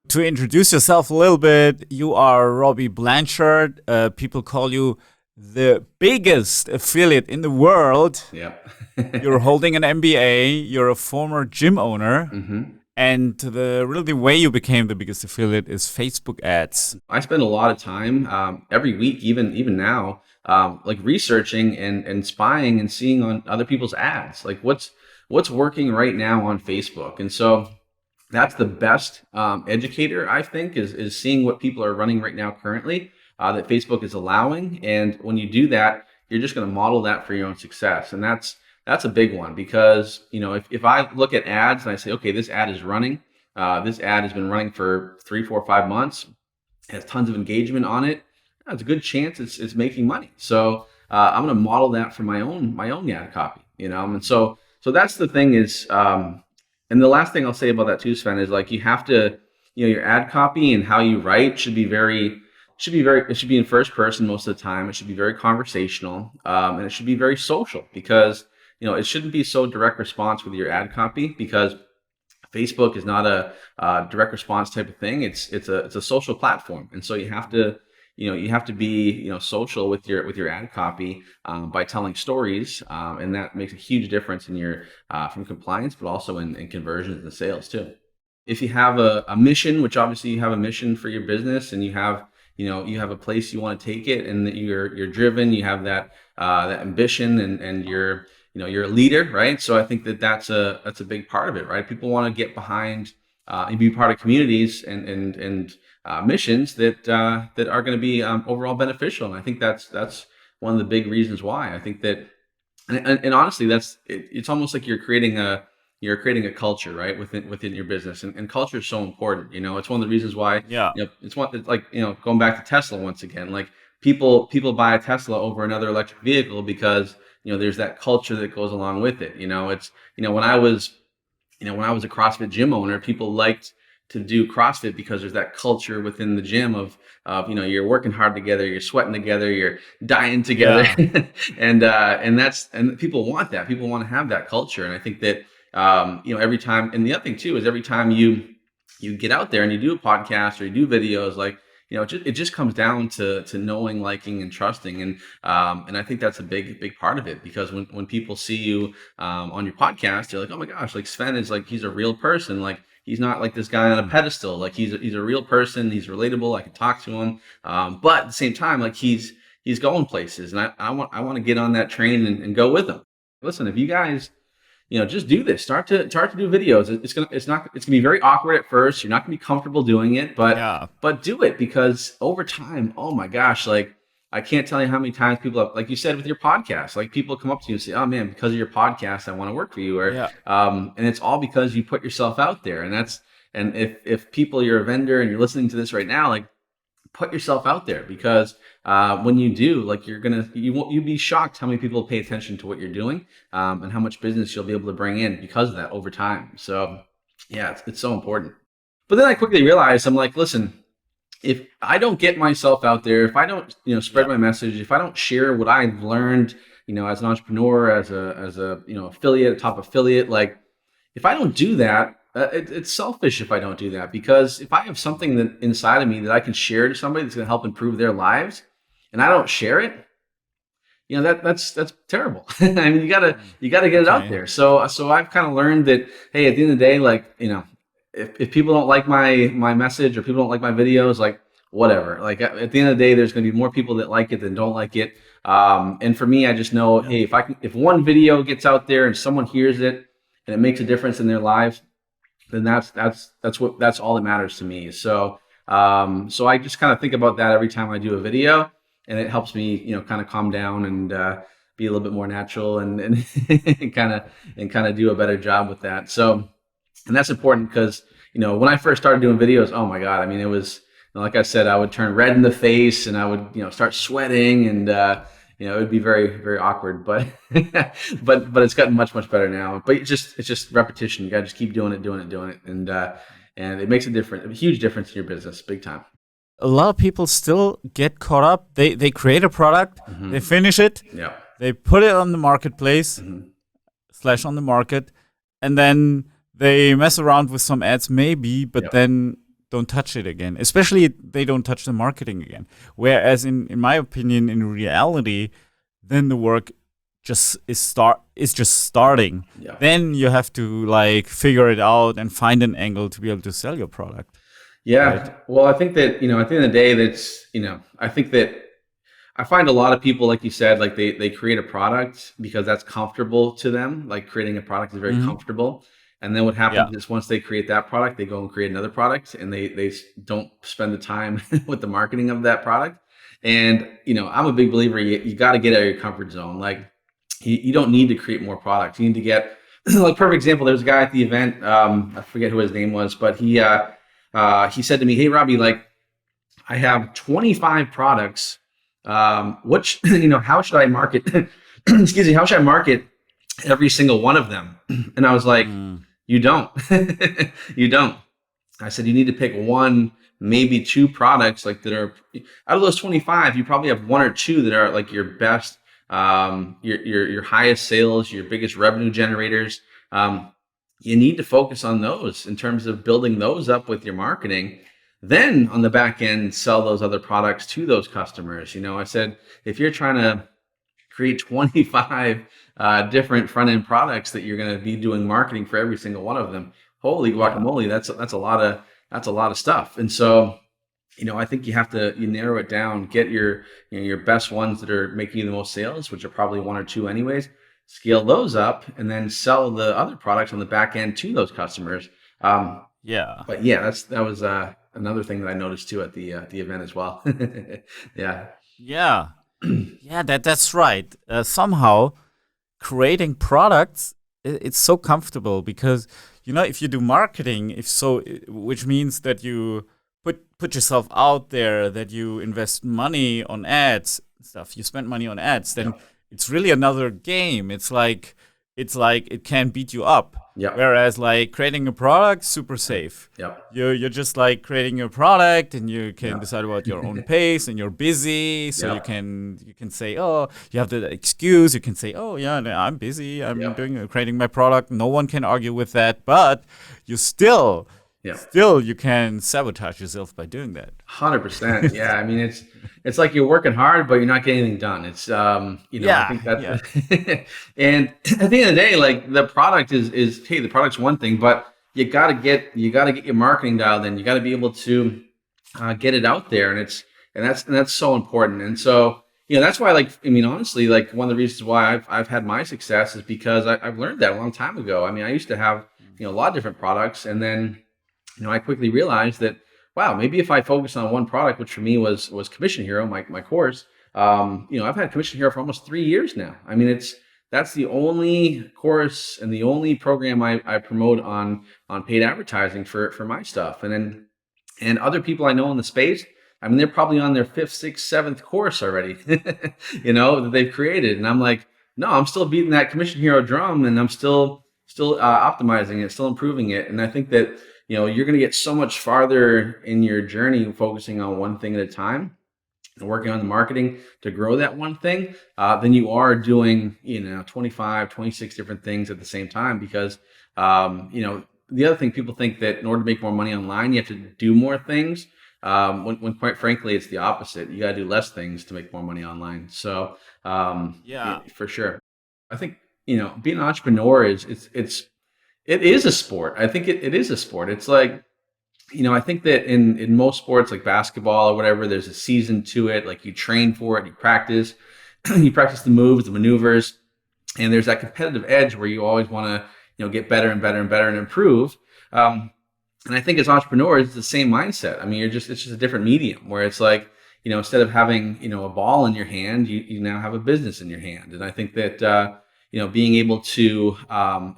To introduce yourself a little bit, you are Robby Blanchard. People call you the biggest affiliate in the world. Yep. You're holding an MBA. You're a former gym owner. And the way you became the biggest affiliate is Facebook ads. I spend a lot of time every week, even now, like researching and spying and seeing on other people's ads, like what's working right now on Facebook. And so that's the best educator, I think, is seeing what people are running right now currently that Facebook is allowing. And when you do that, you're just going to model that for your own success. And that's a big one, because if I look at ads and I say, okay, this ad is running, this ad has been running for 3, 4, 5 months, has tons of engagement on it, it's a good chance it's making money. So I'm going to model that for my own ad copy, and so that's the thing is. And the last thing I'll say about that too, Sven, is like you have to, your ad copy and how you write should be it should be in first person most of the time. It should be very conversational, and it should be very social, because it shouldn't be so direct response with your ad copy, because Facebook is not a direct response type of thing. It's a social platform, and so you have to be social with your ad copy by telling stories, and that makes a huge difference in your from compliance, but also in conversions and sales too. If you have a mission, which obviously you have a mission for your business, and you have a place you want to take it, and that you're driven, you have that ambition, and you're a leader, right? So I think that's a big part of it, right? People want to get behind and be part of communities and missions that are going to be overall beneficial. And I think that's one of the big reasons why. I think that, and honestly, it's almost like you're creating a culture, right, within your business, and culture is so important. It's one of the reasons why. Yeah. It's like going back to Tesla once again. Like people buy a Tesla over another electric vehicle because there's that culture that goes along with it. It's when I was a CrossFit gym owner, people liked to do CrossFit because there's that culture within the gym of you're working hard together, you're sweating together, you're dying together, yeah. and people want that. People want to have that culture, and I think that every time. And the other thing too is every time you get out there and you do a podcast or you do videos, like it just comes down to knowing, liking, and trusting, and I think that's a big part of it, because when people see you on your podcast, they're like, oh my gosh, like Sven is like, he's a real person, like. He's not like this guy on a pedestal. Like he's a real person. He's relatable. I can talk to him. But at the same time, like he's going places, and I want to get on that train and go with him. Listen, if you guys, just do this. Start to do videos. It's gonna be very awkward at first. You're not gonna be comfortable doing it, but do it, because over time, oh my gosh, like. I can't tell you how many times people have, like you said with your podcast, like people come up to you and say, oh man, because of your podcast, I want to work for you. Or, and it's all because you put yourself out there. And if people, you're a vendor and you're listening to this right now, like put yourself out there, because when you do, like you'd be shocked how many people pay attention to what you're doing, and how much business you'll be able to bring in because of that over time. So yeah, it's so important. But then I quickly realized, I'm like, listen, if I don't get myself out there, if I don't, spread my message, if I don't share what I've learned, as an entrepreneur, as a affiliate, a top affiliate, like if I don't do that, it's selfish if I don't do that, because if I have something that inside of me that I can share to somebody that's going to help improve their lives, and I don't share it, that's terrible. I mean, you gotta get it out there. So I've kind of learned that, hey, at the end of the day, like, if people don't like my message, or people don't like my videos, like whatever, like at the end of the day, there's going to be more people that like it than don't like it. And for me, I just know, hey, if one video gets out there and someone hears it and it makes a difference in their lives, then that's all that matters to me. So I just kind of think about that every time I do a video, and it helps me, kind of calm down and be a little bit more natural and kind of do a better job with that. So. And that's important because, when I first started doing videos, oh my God, I mean, it was, like I said, I would turn red in the face and I would, start sweating, and, it would be very, very awkward, but it's gotten much, much better now. But it's just repetition. You got to just keep doing it. And it makes a huge difference in your business, big time. A lot of people still get caught up. They create a product, they finish it, they put it on the marketplace / on the market, and then they mess around with some ads maybe, but Yep. then don't touch it again. Especially they don't touch the marketing again. Whereas in my opinion, in reality, then the work is just starting. Yeah. Then you have to like figure it out and find an angle to be able to sell your product. Yeah. Right. Well, I think that, at the end of the day, I think that I find a lot of people, like you said, like they create a product because that's comfortable to them. Like creating a product is very Hmm. comfortable. And then what Yeah. happens is once they create that product, they go and create another product, and they don't spend the time with the marketing of that product. And, I'm a big believer, you got to get out of your comfort zone. Like you don't need to create more products. You need to get, like, perfect example. There's a guy at the event. I forget who his name was, but he said to me, "Hey, Robby, like I have 25 products. Which, how should I market? Excuse me. How should I market every single one of them?" And I was like, Mm. "You don't. You don't." I said, "You need to pick one, maybe two products like that are out of those 25. You probably have one or two that are like your best, your highest sales, your biggest revenue generators. You need to focus on those in terms of building those up with your marketing. Then on the back end, sell those other products to those customers." I said, if you're trying to create 25 different front end products that you're going to be doing marketing for every single one of them, holy Yeah. guacamole, that's a lot of stuff. And so, I think you narrow it down, get your best ones that are making you the most sales, which are probably one or two anyways, scale those up, and then sell the other products on the back end to those customers. Yeah. But yeah, that was another thing that I noticed too at the event as well. Yeah. Yeah. Yeah, that's right. Somehow creating products, it's so comfortable because if you do marketing, which means that you put yourself out there, that you invest money on ads stuff, you spend money on ads, then Yep. it's really another game. It's like it can beat you up. Yep. Whereas like creating a product, super safe. Yep. You're just like creating your product, and you can Yep. decide about your own pace, and you're busy, so you Yep. can say, oh, you have the excuse. You can say, oh yeah, no, I'm busy. I'm Yep. creating my product. No one can argue with that, but you still Yep. you can sabotage yourself by doing that. 100%. Yeah. I mean, it's like you're working hard, but you're not getting anything done. It's I Yeah, think that, yeah, and at the end of the day, like the product is hey, the product's one thing, but you gotta get your marketing dialed in. You got to be able to get it out there, and that's so important. And so, that's why, like, I mean, honestly, like one of the reasons why I've had my success is because I've learned that a long time ago. I mean, I used to have a lot of different products, and then I quickly realized that, wow, maybe if I focus on one product, which for me was Commission Hero, my course. I've had Commission Hero for almost 3 years now. I mean, that's the only course and the only program I promote on paid advertising for my stuff. And other people I know in the space, I mean, they're probably on their fifth, sixth, seventh course already, that they've created. And I'm like, no, I'm still beating that Commission Hero drum, and I'm still optimizing it, still improving it. And I think that, you're going to get so much farther in your journey focusing on one thing at a time and working on the marketing to grow that one thing than you are doing, 25, 26 different things at the same time. Because, the other thing, people think that in order to make more money online, you have to do more things. When quite frankly, it's the opposite. You got to do less things to make more money online. So, yeah, for sure. I think, being an entrepreneur it is a sport. I think it is a sport. It's like, I think that in most sports like basketball or whatever, there's a season to it. Like you train for it, you practice, you practice the moves, the maneuvers, and there's that competitive edge where you always want to, get better and better and better and improve. And I think as entrepreneurs, it's the same mindset. I mean, it's just a different medium where it's like, instead of having, a ball in your hand, you now have a business in your hand. And I think that, being able to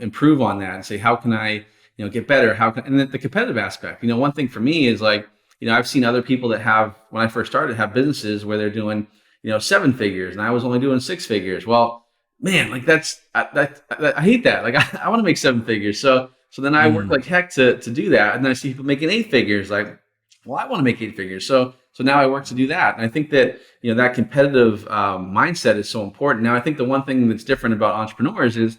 improve on that and say, how can I, get better? And then the competitive aspect, one thing for me is like, I've seen other people that when I first started, have businesses where they're doing, 7 figures, and I was only doing 6 figures. Well, man, like I hate that. Like I want to make 7 figures. So then I work Mm. like heck to do that. And then I see people making 8 figures. Like, well, I want to make 8 figures. So now I work to do that. And I think that, that competitive mindset is so important. Now, I think the one thing that's different about entrepreneurs is,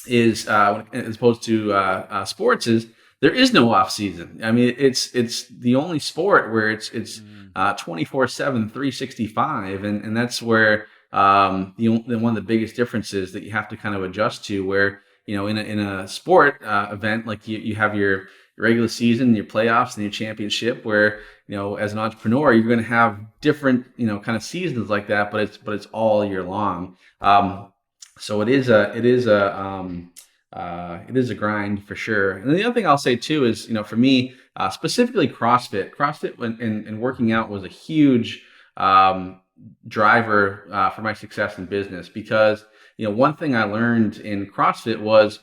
is as opposed to sports is there is no off season. I mean, it's the only sport where it's Mm. 24/7, 365, and that's where one of the biggest differences that you have to kind of adjust to. Where in a sport event, like you have your regular season, your playoffs, and your championship. Where as an entrepreneur, you're going to have different kind of seasons like that, but it's all year long. So it is a grind for sure. And the other thing I'll say too is, for me, specifically CrossFit and working out was a huge driver for my success in business, because one thing I learned in CrossFit was,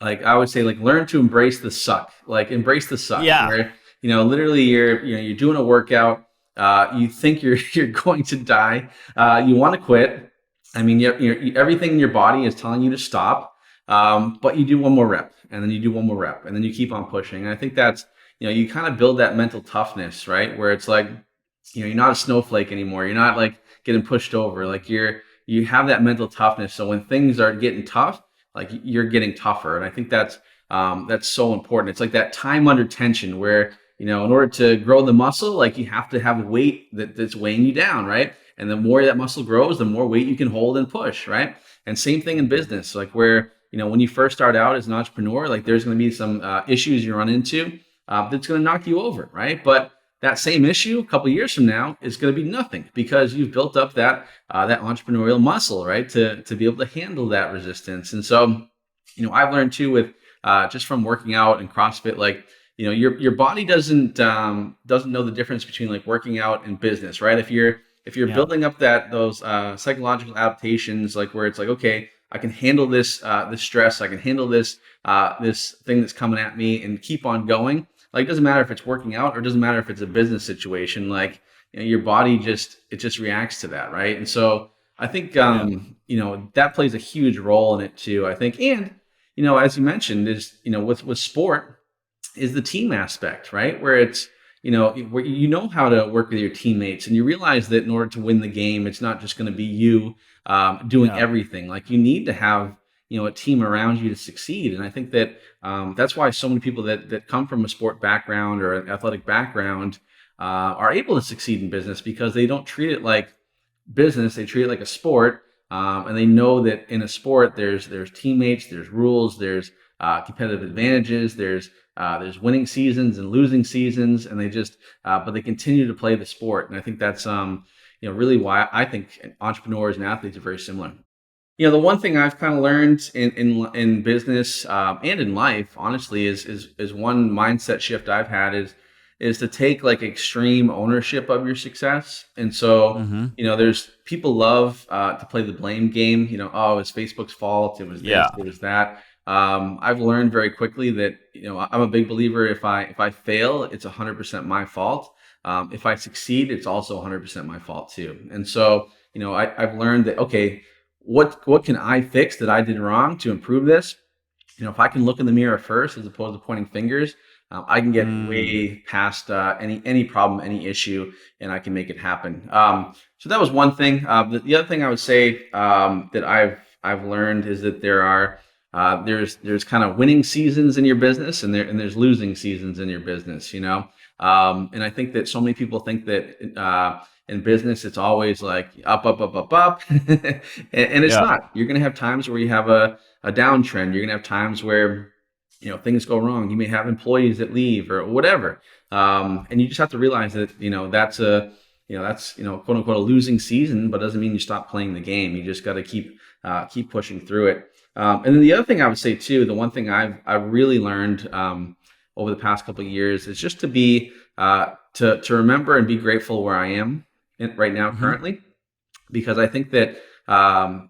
like, I would say, like, learn to embrace the suck. Like, embrace the suck. Yeah. Where literally you're doing a workout, you think you're going to die, you want to quit. I mean, everything in your body is telling you to stop, but you do one more rep, and then you do one more rep, and then you keep on pushing. And I think that's you kind of build that mental toughness, right? Where it's like you're not a snowflake anymore. You're not like getting pushed over. Like you have that mental toughness. So when things are getting tough, like, you're getting tougher. And I think that's so important. It's like that time under tension where, in order to grow the muscle, like, you have to have a weight that's weighing you down, right? And the more that muscle grows, the more weight you can hold and push, right? And same thing in business, like, where, when you first start out as an entrepreneur, like, there's going to be some issues you run into that's going to knock you over, right? But that same issue a couple of years from now is going to be nothing, because you've built up that entrepreneurial muscle, right, to be able to handle that resistance. And so, I've learned too, with just from working out and CrossFit, like, your body doesn't know the difference between, like, working out and business, right? If you're Yeah. building up those psychological adaptations, like, where it's like, okay, I can handle this stress, I can handle this thing that's coming at me, and keep on going. Like, it doesn't matter if it's working out, or it doesn't matter if it's a business situation. Like, your body just reacts to that, right? And so I think Yeah. that plays a huge role in it too, I think. And as you mentioned, is with sport, is the team aspect, right? Where it's where how to work with your teammates, and you realize that in order to win the game, it's not just going to be you doing Yeah. everything. Like, you need to have a team around you to succeed. And I think that that's why so many people that come from a sport background or an athletic background are able to succeed in business, because they don't treat it like business; they treat it like a sport. And they know that in a sport, there's teammates, there's rules, there's competitive advantages, there's winning seasons and losing seasons, and but they continue to play the sport. And I think that's really why I think entrepreneurs and athletes are very similar. The one thing I've kind of learned in business and in life, honestly, is one mindset shift I've had is to take, like, extreme ownership of your success. And so, Mm-hmm. there's people love to play the blame game. Oh, it's Facebook's fault. It was this. Yeah. It was that. I've learned very quickly that I'm a big believer. If I fail, it's 100% my fault. If I succeed, it's also 100% my fault too. And so, I've learned that, okay, what can I fix that I did wrong to improve this? If I can look in the mirror first, as opposed to pointing fingers, I can get Mm. way past any problem, any issue, and I can make it happen. So that was one thing. The other thing I would say that I've learned is that there's kind of winning seasons in your business, and there's losing seasons in your business. And I think that so many people think that in business it's always like up, up, up, up, up, and it's Yeah. not. You're going to have times where you have a downtrend. You're going to have times where things go wrong. You may have employees that leave or whatever, and you just have to realize that that's quote unquote a losing season, but doesn't mean you stop playing the game. You just got to keep pushing through it. And then the other thing I would say too, the one thing I've really learned over the past couple of years is just to be to remember and be grateful where I am right now Mm-hmm. currently, because I think that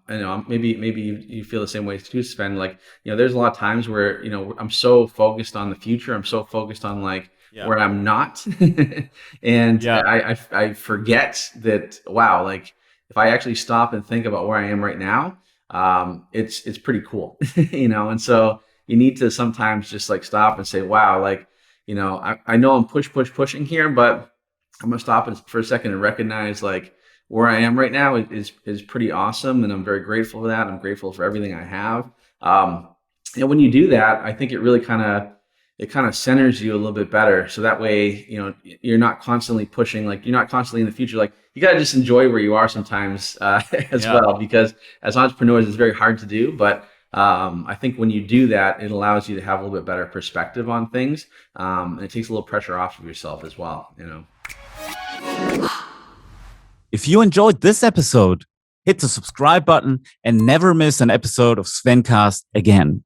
maybe you feel the same way too, Sven. Like, there's a lot of times where I'm so focused on the future, I'm so focused on, like, Yeah. where I'm not, and Yeah. I forget that, wow, like, if I actually stop and think about where I am right now, it's pretty cool, And so you need to sometimes just, like, stop and say, wow, like, I know I'm pushing here, but I'm gonna stop for a second and recognize, like, where I am right now is pretty awesome, and I'm very grateful for that. I'm grateful for everything I have. When you do that, I think it kind of centers you a little bit better. So that way, you're not constantly pushing, like you're not constantly in the future. Like you got to just enjoy where you are sometimes as well, because as entrepreneurs, it's very hard to do. But I think when you do that, it allows you to have a little bit better perspective on things. And it takes a little pressure off of yourself as well, If you enjoyed this episode, hit the subscribe button and never miss an episode of Svencast again.